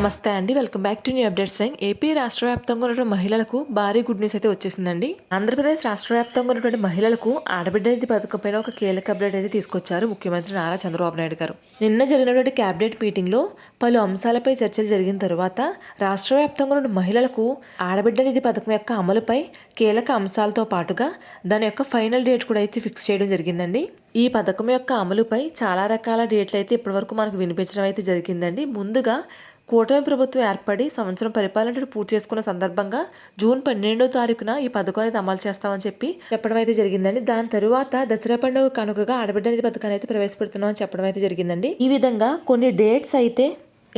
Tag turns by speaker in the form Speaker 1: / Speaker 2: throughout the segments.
Speaker 1: నమస్తే అండి. Welcome back to new updates. AP రాష్ట్ర వ్యాప్తంగా ఉన్నటువంటి మహిళలకు భారీ గుడ్ న్యూస్ అయితే వచ్చేసిందండి. ఆంధ్రప్రదేశ్ రాష్ట్ర వ్యాప్తంగా ఉన్నటువంటి మహిళలకు ఆడబిడ్డ నిధి పథకం పైన ఒక కీలక అప్డేట్ అయితే తీసుకొచ్చారు ముఖ్యమంత్రి నారా చంద్రబాబు నాయుడు గారు. నిన్న జరిగినటువంటి కేబినెట్ మీటింగ్ లో పలు అంశాలపై చర్చలు జరిగిన తర్వాత రాష్ట్ర వ్యాప్తంగా ఉన్న మహిళలకు ఆడబిడ్డ నిధి పథకం యొక్క అమలుపై కీలక అంశాలతో పాటుగా దాని యొక్క ఫైనల్ డేట్ కూడా అయితే ఫిక్స్ చేయడం జరిగిందండి. ఈ పథకం యొక్క అమలుపై చాలా రకాల డేట్లు అయితే ఇప్పటివరకు మనకు వినిపించడం అయితే జరిగిందండి. ముందుగా కూటమి ప్రభుత్వం ఏర్పడి సంవత్సరం పరిపాలన పూర్తి చేసుకున్న సందర్భంగా జూన్ 12వ తారీఖున ఈ పథకం అనేది అమలు చేస్తామని చెప్పడం అయితే జరిగిందండి. దాని తరువాత దసరా పండుగ కనుకగా ఆడబిడ్డ నిధి పథకాన్ని అయితే ప్రవేశపెడుతున్నామని చెప్పడం అయితే జరిగిందండి. ఈ విధంగా కొన్ని డేట్స్ అయితే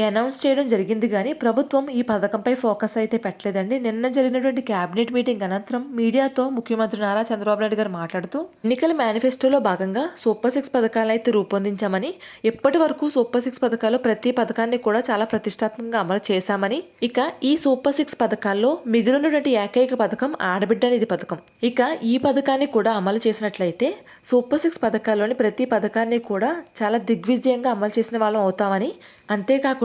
Speaker 1: అనౌన్స్ చేయడం జరిగింది కానీ ప్రభుత్వం ఈ పథకంపై ఫోకస్ అయితే పెట్టలేదండి. నిన్న జరిగినటువంటి కేబినెట్ మీటింగ్ అనంతరం మీడియాతో ముఖ్యమంత్రి నారా చంద్రబాబు నాయుడు గారు మాట్లాడుతూ ఎన్నికల మేనిఫెస్టోలో భాగంగా సూపర్ 6 పథకాలను అయితే రూపొందించామని, ఇప్పటి వరకు సూపర్ 6 పథకాలు ప్రతి పథకాన్ని కూడా చాలా ప్రతిష్టాత్మకంగా అమలు చేశామని, ఇక ఈ సూపర్ 6 పథకాల్లో మిగిలినటువంటి ఏకైక పథకం ఆడబిడ్డ నిధి పథకం. ఇక ఈ పథకాన్ని కూడా అమలు చేసినట్లయితే సూపర్ 6 పథకాల్లోని ప్రతి పథకాన్ని కూడా చాలా దిగ్విజయంగా అమలు చేసిన వాళ్ళం అవుతామని, అంతేకాకుండా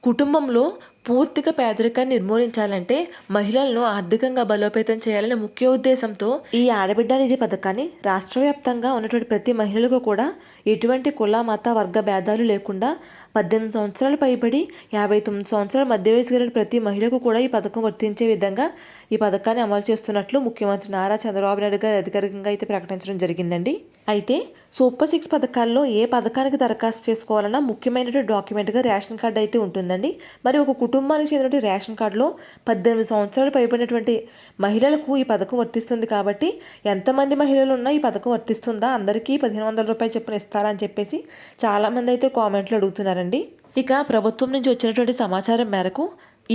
Speaker 1: కుటుంబంలో పూర్తిగా పేదరికాన్ని నిర్మూలించాలంటే మహిళలను ఆర్థికంగా బలోపేతం చేయాలనే ముఖ్య ఉద్దేశంతో ఈ ఆడబిడ్డ నిధి పథకాన్ని రాష్ట్ర వ్యాప్తంగా ఉన్నటువంటి ప్రతి మహిళలకు కూడా ఎటువంటి కుల మత వర్గ భేదాలు లేకుండా 18 సంవత్సరాలు పైబడి 59 సంవత్సరాల మధ్య వయసు కలిగిన ప్రతి మహిళకు కూడా ఈ పథకం వర్తించే విధంగా ఈ పథకాన్ని అమలు చేస్తున్నట్లు ముఖ్యమంత్రి నారా చంద్రబాబు నాయుడు గారు అధికారికంగా అయితే ప్రకటించడం జరిగిందండి. అయితే సూపర్ 6 పథకాల్లో ఏ పథకానికి దరఖాస్తు చేసుకోవాలన్నా ముఖ్యమైనటువంటి డాక్యుమెంట్గా రేషన్ కార్డు అయితే ఉంటుందండి. మరి ఒక కుటుంబానికి చెందినటువంటి రేషన్ కార్డులో 18 సంవత్సరాలు పైబడినటువంటి మహిళలకు ఈ పథకం వర్తిస్తుంది కాబట్టి ఎంతమంది మహిళలు ఉన్నా ఈ పథకం వర్తిస్తుందా, అందరికీ 1500 రూపాయలు చొప్పున ఇస్తారా అని చెప్పేసి చాలామంది అయితే కామెంట్లు అడుగుతున్నారండి. ఇక ప్రభుత్వం నుంచి వచ్చినటువంటి సమాచారం మేరకు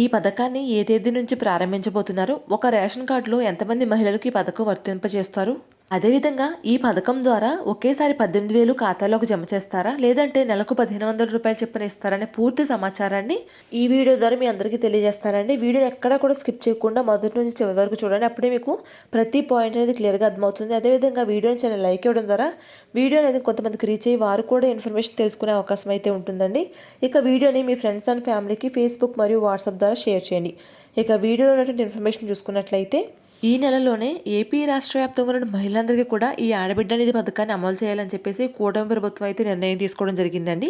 Speaker 1: ఈ పథకాన్ని ఏ తేదీ నుంచి ప్రారంభించబోతున్నారు, ఒక రేషన్ కార్డులో ఎంతమంది మహిళలకు ఈ పథకం వర్తింపజేస్తారు, అదేవిధంగా ఈ పథకం ద్వారా ఒకేసారి 18,000 ఖాతాలోకి జమ చేస్తారా, లేదంటే నెలకు 1500 రూపాయలు చొప్పున ఇస్తారనే పూర్తి సమాచారాన్ని ఈ వీడియో ద్వారా మీ అందరికీ తెలియజేస్తానండి. వీడియోని ఎక్కడా కూడా స్కిప్ చేయకుండా మొదటి నుంచి చివరి వరకు చూడండి. అప్పుడే మీకు ప్రతి పాయింట్ అనేది క్లియర్గా అర్థమవుతుంది. అదేవిధంగా వీడియోని చాలా లైక్ ఇవ్వడం ద్వారా వీడియో అనేది కొంతమందికి రీచ్ అయ్యి వారు కూడా ఇన్ఫర్మేషన్ తెలుసుకునే అవకాశం అయితే ఉంటుందండి. ఇక వీడియోని మీ ఫ్రెండ్స్ అండ్ ఫ్యామిలీకి ఫేస్బుక్ మరియు వాట్సాప్ ద్వారా షేర్ చేయండి. ఇక వీడియోలో ఉన్నటువంటి ఇన్ఫర్మేషన్ చూసుకున్నట్లయితే ఈ నెలలోనే ఏపీ రాష్ట్ర వ్యాప్తంగా ఉన్న మహిళలందరికీ కూడా ఈ ఆడబిడ్డ నిధి పథకాన్ని అమలు చేయాలని చెప్పేసి కూటమి ప్రభుత్వం అయితే నిర్ణయం తీసుకోవడం జరిగిందండి.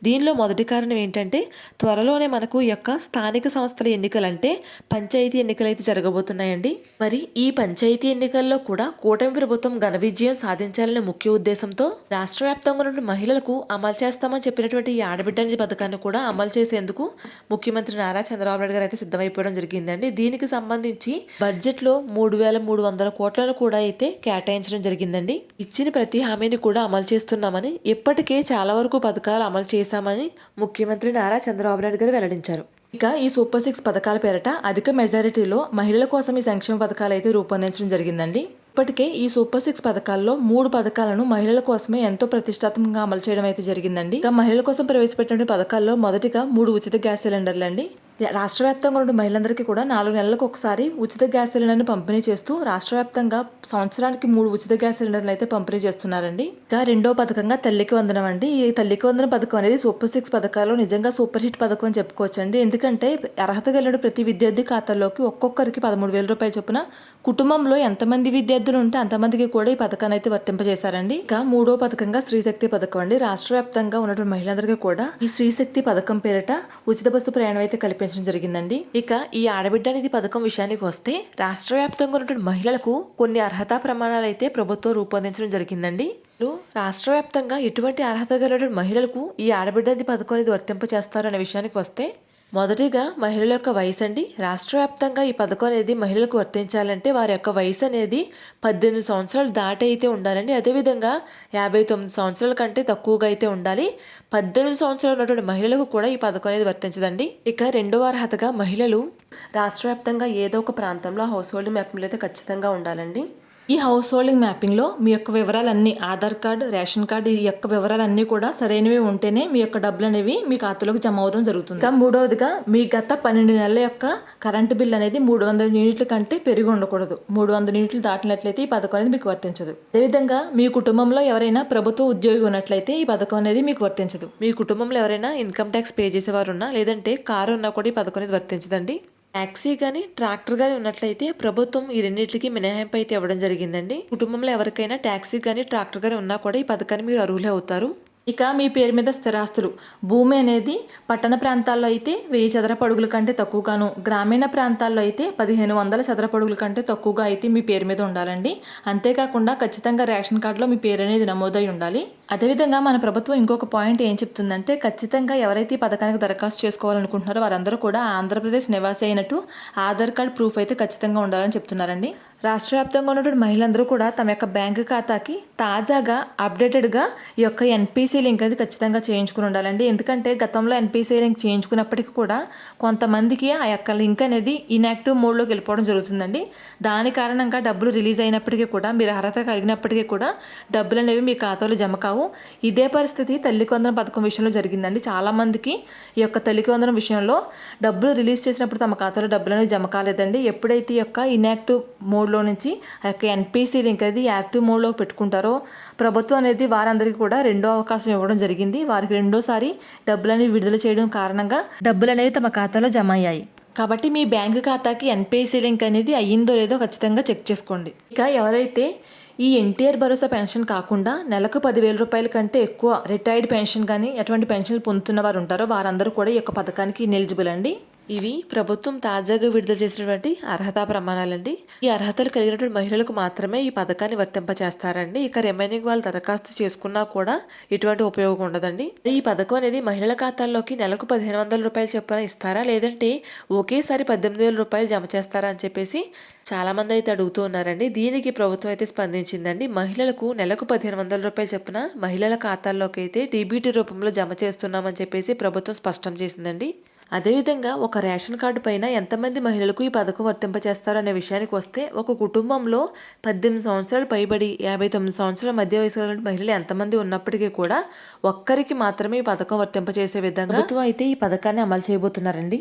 Speaker 1: దీనిలో మొదటి కారణం ఏంటంటే త్వరలోనే మనకు ఈ యొక్క స్థానిక సంస్థల ఎన్నికలంటే పంచాయతీ ఎన్నికలు అయితే జరగబోతున్నాయండి. మరి ఈ పంచాయతీ ఎన్నికల్లో కూడా కూటమి ప్రభుత్వం ఘన విజయం సాధించాలనే ముఖ్య ఉద్దేశంతో రాష్ట్ర వ్యాప్తంగా ఉన్న మహిళలకు అమలు చేస్తామని చెప్పినటువంటి ఈ ఆడబిడ్డ నిధి పథకాన్ని కూడా అమలు చేసేందుకు ముఖ్యమంత్రి నారా చంద్రబాబు నాయుడు గారు అయితే సిద్ధమైపోవడం జరిగిందండి. దీనికి సంబంధించి బడ్జెట్లో 3,300 కోట్లను కూడా అయితే కేటాయించడం జరిగిందండి. ఇచ్చిన ప్రతి హామీని కూడా అమలు చేస్తున్నామని, ఇప్పటికే చాలా వరకు పథకాలు అమలు చేశామని ముఖ్యమంత్రి నారా చంద్రబాబు నాయుడు గారు వెల్లడించారు. ఇక ఈ సూపర్ 6 పథకాల పేరిట అధిక మెజారిటీలో మహిళల కోసం ఈ సంక్షేమ పథకాలు అయితే రూపొందించడం జరిగిందండి. ఇప్పటికే ఈ సూపర్ 6 పథకాల్లో 3 పథకాలను మహిళల కోసమే ఎంతో ప్రతిష్టాత్మకంగా అమలు చేయడం అయితే జరిగిందండి. ఇక మహిళల కోసం ప్రవేశపెట్టిన పథకాల్లో మొదటిగా 3 ఉచిత గ్యాస్ సిలిండర్లు అండి. రాష్ట్ర వ్యాప్తంగా ఉన్న మహిళలందరికీ కూడా 4 నెలలకు ఒకసారి ఉచిత గ్యాస్ సిలిండర్ని పంపిణీ చేస్తూ రాష్ట్ర వ్యాప్తంగా సంవత్సరానికి 3 ఉచిత గ్యాస్ సిలిండర్లు అయితే పంపిణీ చేస్తున్నారండి. ఇక రెండో పథకంగా తల్లికి వందనం అండి. ఈ తల్లికి వందనం పథకం అనేది సూపర్ 6 పథకాల్లో నిజంగా సూపర్ హిట్ పథకం అని చెప్పుకోవచ్చండి. ఎందుకంటే అర్హత కలిగిన ప్రతి విద్యార్థి ఖాతాల్లోకి ఒక్కొక్కరికి 13,000 రూపాయలు చొప్పున కుటుంబంలో ఎంతమంది విద్యార్థులు ఉంటే అంతమందికి కూడా ఈ పథకాన్ని అయితే వర్తింపజేశారండి. ఇక మూడో పథకంగా స్త్రీశక్తి పథకం అండి. రాష్ట్ర వ్యాప్తంగా ఉన్నటువంటి మహిళలందరికీ కూడా ఈ స్త్రీశక్తి పథకం పేరిట ఉచిత బస్సు ప్రయాణం అయితే కల్పించడం జరిగిందండి. ఇక ఈ ఆడబిడ్డ నిధి పథకం విషయానికి వస్తే రాష్ట్ర వ్యాప్తంగా ఉన్నటువంటి మహిళలకు కొన్ని అర్హతా ప్రమాణాలు అయితే ప్రభుత్వం రూపొందించడం జరిగిందండి. రాష్ట్ర వ్యాప్తంగా ఎటువంటి అర్హత కలిగిన మహిళలకు ఈ ఆడబిడ్డ నిధి పథకం అనేది వర్తింపజేస్తారు అనే విషయానికి వస్తే మొదటిగా మహిళల యొక్క వయసు అండి. రాష్ట్ర వ్యాప్తంగా ఈ పథకం అనేది మహిళలకు వర్తించాలంటే వారి యొక్క వయసు అనేది 18 సంవత్సరాలు దాటి అయితే ఉండాలండి. అదేవిధంగా 59 సంవత్సరాల కంటే తక్కువగా అయితే ఉండాలి. 18 సంవత్సరాలు ఉన్నటువంటి మహిళలకు కూడా ఈ పథకం అనేది వర్తించదండి. ఇక రెండవ అర్హతగా మహిళలు రాష్ట్ర వ్యాప్తంగా ఏదో ఒక ప్రాంతంలో హౌస్ హోల్డ్ మ్యాపింగ్లు అయితే ఖచ్చితంగా ఉండాలండి. ఈ హౌస్ హోల్డింగ్ మ్యాపింగ్లో మీ యొక్క వివరాలన్నీ ఆధార్ కార్డు, రేషన్ కార్డు ఈ యొక్క వివరాలన్నీ కూడా సరైనవి ఉంటేనే మీ యొక్క డబ్బులు అనేవి మీ ఖాతాలోకి జమ అవడం జరుగుతుంది. ఇంకా మూడవదిగా మీ గత 12 నెలల యొక్క కరెంటు బిల్ అనేది 300 యూనిట్ల కంటే పెరిగి ఉండకూడదు. 300 యూనిట్లు దాటినట్లయితే ఈ పథకం అనేది మీకు వర్తించదు. అదేవిధంగా మీ కుటుంబంలో ఎవరైనా ప్రభుత్వ ఉద్యోగి ఉన్నట్లయితే ఈ పథకం అనేది మీకు వర్తించదు. మీ కుటుంబంలో ఎవరైనా ఇన్కమ్ ట్యాక్స్ పే చేసేవారు ఉన్నా, లేదంటే కారు ఉన్నా కూడా ఈ పథకం అనేది వర్తించదండి. ట్యాక్సీ కానీ ట్రాక్టర్ కానీ ఉన్నట్లయితే ప్రభుత్వం ఈ రెండింటికి మినహాయింపు అయితే ఇవ్వడం జరిగిందండి. కుటుంబంలో ఎవరికైనా ట్యాక్సీ కానీ ట్రాక్టర్ కానీ ఉన్నా కూడా ఈ పథకాన్ని మీరు అర్హులే అవుతారు. ఇక మీ పేరు మీద స్థిరాస్తులు, భూమి అనేది పట్టణ ప్రాంతాల్లో అయితే 1000 చదరపు అడుగుల కంటే తక్కువగాను, గ్రామీణ ప్రాంతాల్లో అయితే 1500 చదరపు అడుగుల కంటే తక్కువగా అయితే మీ పేరు మీద ఉండాలండి. అంతేకాకుండా ఖచ్చితంగా రేషన్ కార్డులో మీ పేరు అనేది నమోదై ఉండాలి. అదేవిధంగా మన ప్రభుత్వం ఇంకొక పాయింట్ ఏం చెప్తుందంటే, ఖచ్చితంగా ఎవరైతే ఈ పథకానికి దరఖాస్తు చేసుకోవాలనుకుంటున్నారో వారందరూ కూడా ఆంధ్రప్రదేశ్ నివాసి అయినట్టు ఆధార్ కార్డ్ ప్రూఫ్ అయితే ఖచ్చితంగా ఉండాలని చెప్తున్నారండి. రాష్ట్ర వ్యాప్తంగా ఉన్నటువంటి మహిళలందరూ కూడా తమ యొక్క బ్యాంకు ఖాతాకి తాజాగా అప్డేటెడ్గా ఈ యొక్క ఎన్పిసి లింక్ అనేది ఖచ్చితంగా చేయించుకుని ఉండాలండి. ఎందుకంటే గతంలో ఎన్పిసి లింక్ చేయించుకున్నప్పటికీ కూడా కొంతమందికి ఆ యొక్క లింక్ అనేది ఇన్యాక్టివ్ మోడ్లోకి వెళ్ళిపోవడం జరుగుతుందండి. దాని కారణంగా డబ్బులు రిలీజ్ అయినప్పటికీ కూడా, మీరు అర్హత కలిగినప్పటికీ కూడా డబ్బులు అనేవి మీ ఖాతాలో జమ కావు. ఇదే పరిస్థితి తల్లికి వందనం పథకం విషయంలో జరిగిందండి. చాలామందికి ఈ యొక్క తల్లికి వందనం విషయంలో డబ్బులు రిలీజ్ చేసినప్పుడు తమ ఖాతాలో డబ్బులు అనేవి జమ కాలేదండి. ఎప్పుడైతే ఈ యొక్క ఇన్యాక్టివ్ మోడ్లో నుంచి ఆ యొక్క ఎన్పిసి లింక్ అనేది యాక్టివ్ మోడ్లో పెట్టుకుంటారో ప్రభుత్వం అనేది వారందరికీ కూడా రెండో అవకాశం ఇవ్వడం జరిగింది. వారికి రెండోసారి డబ్బులు అనేవి విడుదల చేయడం కారణంగా డబ్బులు అనేవి తమ ఖాతాలో జమ అయ్యాయి. కాబట్టి మీ బ్యాంకు ఖాతాకి ఎన్పిసి లింక్ అనేది అయ్యిందో లేదో ఖచ్చితంగా చెక్ చేసుకోండి. ఇక ఎవరైతే ఈ ఎన్టీఆర్ భరోసా పెన్షన్ కాకుండా నెలకు 10,000 రూపాయల కంటే ఎక్కువ రిటైర్డ్ పెన్షన్ కానీ ఎటువంటి పెన్షన్లు పొందుతున్న వారు ఉంటారో వారందరూ కూడా ఈ యొక్క పథకానికి ఎలిజిబుల్ అండి. ఇవి ప్రభుత్వం తాజాగా విడుదల చేసినటువంటి అర్హతా ప్రమాణాలండి. ఈ అర్హతలు కలిగినటువంటి మహిళలకు మాత్రమే ఈ పథకాన్ని వర్తింపచేస్తారండి. ఇక రిమైనింగ్ వాళ్ళు దరఖాస్తు చేసుకున్నా కూడా ఎటువంటి ఉపయోగం ఉండదండి. ఈ పథకం అనేది మహిళల ఖాతాల్లోకి నెలకు 1,500 రూపాయలు చొప్పున ఇస్తారా, లేదంటే ఒకేసారి 18,000 రూపాయలు జమ చేస్తారా అని చెప్పేసి చాలామంది అయితే అడుగుతూ ఉన్నారండి. దీనికి ప్రభుత్వం అయితే స్పందించిందండి. మహిళలకు నెలకు 1,500 రూపాయలు చొప్పున మహిళల ఖాతాల్లోకి అయితే డీబీటీ రూపంలో జమ చేస్తున్నామని చెప్పేసి ప్రభుత్వం స్పష్టం చేసిందండి. అదేవిధంగా ఒక రేషన్ కార్డు పైన ఎంతమంది మహిళలకు ఈ పథకం వర్తింపచేస్తారు అనే విషయానికి వస్తే, ఒక కుటుంబంలో 18 సంవత్సరాలు పైబడి 59 సంవత్సరాల మధ్య వయసు గల మహిళలు ఎంతమంది ఉన్నప్పటికీ కూడా ఒక్కరికి మాత్రమే ఈ పథకం వర్తింపచేసే విధంగా ప్రభుత్వం అయితే ఈ పథకాన్ని అమలు చేయబోతున్నారండి.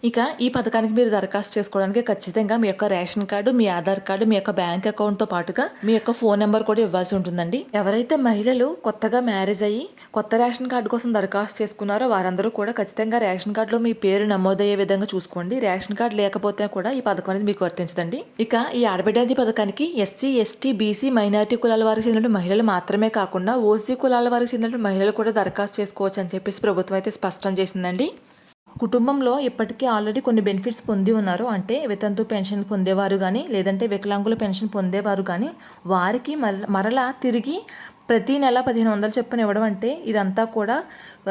Speaker 1: ఇక ఈ పథకానికి మీరు దరఖాస్తు చేసుకోవడానికి ఖచ్చితంగా మీ యొక్క రేషన్ కార్డు, మీ ఆధార్ కార్డు, మీ యొక్క బ్యాంక్ అకౌంట్తో పాటుగా మీ యొక్క ఫోన్ నెంబర్ కూడా ఇవ్వాల్సి ఉంటుందండి. ఎవరైతే మహిళలు కొత్తగా మ్యారేజ్ అయ్యి కొత్త రేషన్ కార్డు కోసం దరఖాస్తు చేసుకున్నారో వారందరూ కూడా ఖచ్చితంగా రేషన్ కార్డులో మీ పేరు నమోదయ్యే విధంగా చూసుకోండి. రేషన్ కార్డు లేకపోతే కూడా ఈ పథకం అనేది మీకు వర్తించదండి. ఇక ఈ ఆడబిడ్డ పథకానికి ఎస్సీ, ఎస్టీ, బీసీ, మైనారిటీ కులాల వారికి చెందిన మహిళలు మాత్రమే కాకుండా ఓసీ కులాల వారికి చెందిన మహిళలు కూడా దరఖాస్తు చేసుకోవచ్చు అని చెప్పేసి ప్రభుత్వం అయితే స్పష్టం చేసిందండి. కుటుంబంలో ఇప్పటికీ ఆల్రెడీ కొన్ని బెనిఫిట్స్ పొంది ఉన్నారు. అంటే వితంతు పెన్షన్ పొందేవారు కానీ, లేదంటే వికలాంగుల పెన్షన్ పొందేవారు కానీ వారికి మరలా తిరిగి ప్రతి నెల 1,500 చొప్పున ఇవ్వడం అంటే ఇదంతా కూడా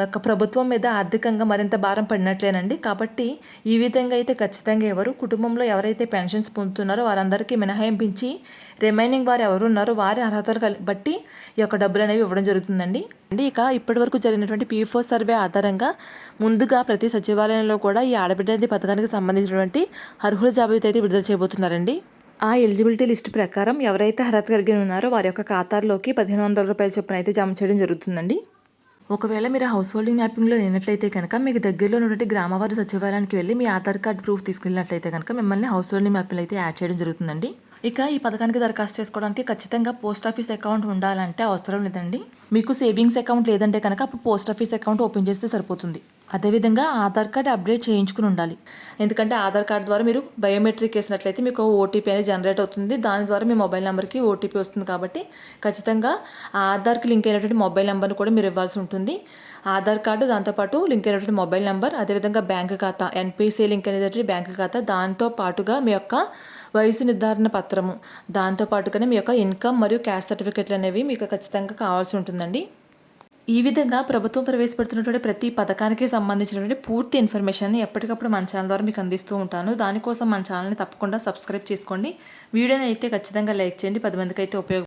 Speaker 1: ఒక ప్రభుత్వం మీద ఆర్థికంగా మరింత భారం పడినట్లేనండి. కాబట్టి ఈ విధంగా అయితే ఖచ్చితంగా ఎవరు కుటుంబంలో ఎవరైతే పెన్షన్స్ పొందుతున్నారో వారందరికీ మినహాయింపించి రిమైనింగ్ వారు ఎవరు ఉన్నారో వారి అర్హతలు బట్టి ఈ యొక్క డబ్బులు అనేవి ఇవ్వడం జరుగుతుందండి. ఇక ఇప్పటివరకు జరిగినటువంటి P4 సర్వే ఆధారంగా ముందుగా ప్రతి సచివాలయంలో కూడా ఈ ఆడబిడ్డ పథకానికి సంబంధించినటువంటి అర్హుల జాబితా అయితే విడుదల చేయబోతున్నారండి. ఆ ఎలిజిబిలిటీ లిస్ట్ ప్రకారం ఎవరైతే అర్హత కలిగి ఉన్నారో వారి యొక్క ఖాతాల్లోకి 1,500 రూపాయల చొప్పున అయితే జమ చేయడం జరుగుతుందండి. ఒకవేళ మీరు హౌస్ హోల్డింగ్ మ్యాపింగ్లో లేనట్లయితే కనుక మీకు దగ్గరలో ఉన్నటువంటి గ్రామవారి సచివాలయానికి వెళ్ళి మీ ఆధార్ కార్డ్ ప్రూఫ్ తీసుకెళ్ళినట్లయితే కనుక మిమ్మల్ని హౌస్ హోల్డింగ్ మ్యాపింగ్లో అయితే యాడ్ చేయడం జరుగుతుందండి. ఇక ఈ పథకానికి దరఖాస్తు చేసుకోవడానికి ఖచ్చితంగా పోస్ట్ ఆఫీస్ అకౌంట్ ఉండాలంటే అవసరం లేదండి. మీకు సేవింగ్స్ అకౌంట్ లేదంటే కనుక అప్పుడు పోస్ట్ ఆఫీస్ అకౌంట్ ఓపెన్ చేస్తే సరిపోతుంది. అదేవిధంగా ఆధార్ కార్డ్ అప్డేట్ చేయించుకుని ఉండాలి. ఎందుకంటే ఆధార్ కార్డ్ ద్వారా మీరు బయోమెట్రిక్ వేసినట్లయితే మీకు ఓటీపీ అనేది జనరేట్ అవుతుంది. దాని ద్వారా మీ మొబైల్ నెంబర్కి ఓటీపీ వస్తుంది. కాబట్టి ఖచ్చితంగా ఆధార్కి లింక్ అయినటువంటి మొబైల్ నెంబర్ని కూడా మీరు ఇవ్వాల్సి ఉంటుంది. ఆధార్ కార్డు, దాంతోపాటు లింక్ అయినటువంటి మొబైల్ నెంబర్, అదేవిధంగా బ్యాంక్ ఖాతా, ఎన్పిసి లింక్ అనేటువంటి బ్యాంక్ ఖాతా, దాంతో పాటుగా మీ యొక్క వయసు నిర్ధారణ పత్రము, దాంతోపాటుగానే మీ యొక్క ఇన్కమ్ మరియు క్యాస్ట్ సర్టిఫికెట్లు అనేవి మీకు ఖచ్చితంగా కావాల్సి ఉంటుందండి. ఈ విధంగా ప్రభుత్వం ప్రవేశపెడుతున్నటువంటి ప్రతి పథకానికి సంబంధించినటువంటి పూర్తి ఇన్ఫర్మేషన్ని ఎప్పటికప్పుడు మన ఛానల్ ద్వారా మీకు అందిస్తూ ఉంటాను. దానికోసం మన ఛానల్ని తప్పకుండా సబ్స్క్రైబ్ చేసుకోండి. వీడియోని అయితే ఖచ్చితంగా లైక్ చేయండి. 10 మందికి అయితే ఉపయోగం